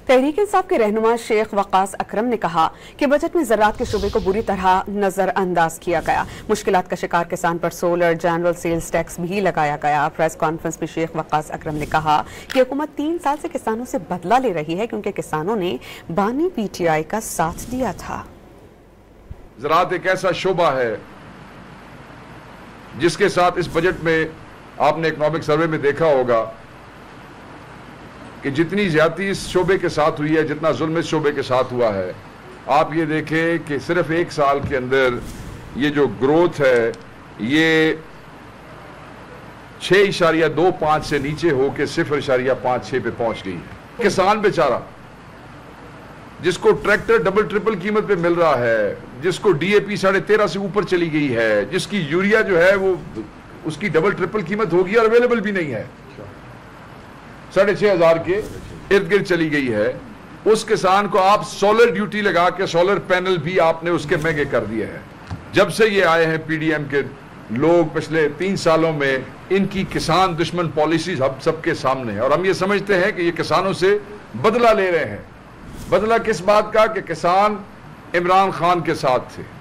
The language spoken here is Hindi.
तहरीक इंसाफ के रहनुमा शेख वक्कास अकरम ने कहा कि बजट में ज़राअत के शोबे को बुरी तरह नजरअंदाज किया गया। मुश्किलात का शिकार किसान पर सोलर जनरल सेल्स टैक्स भी लगाया गया। प्रेस कॉन्फ्रेंस में शेख वक्कास अकरम ने कहा कि हुकूमत 3 साल से किसानों से बदला ले रही है क्योंकि किसानों ने बानी PTI का साथ दिया था। ज़राअत एक ऐसा शोबा है जिसके साथ इस बजट में आपने इकोनॉमिक सर्वे में देखा होगा कि जितनी ज्यादती इस शोबे के साथ हुई है, जितना जुल्म इस शोबे के साथ हुआ है, आप ये देखें कि सिर्फ 1 साल के अंदर ये जो ग्रोथ है ये 6.25 से नीचे होकर 0.56 पे पहुंच गई है। किसान बेचारा जिसको ट्रैक्टर डबल ट्रिपल कीमत पे मिल रहा है, जिसको DAP 13.5 से ऊपर चली गई है, जिसकी यूरिया जो है वो उसकी डबल ट्रिपल कीमत होगी और अवेलेबल भी नहीं है, 6,500 के इर्द गिर्द चली गई है, उस किसान को आप सोलर ड्यूटी लगा के सोलर पैनल भी आपने उसके महंगे कर दिए हैं। जब से ये आए हैं PDM के लोग पिछले 3 सालों में, इनकी किसान दुश्मन पॉलिसीज हम सबके सामने है और हम ये समझते हैं कि ये किसानों से बदला ले रहे हैं। बदला किस बात का कि किसान इमरान खान के साथ थे।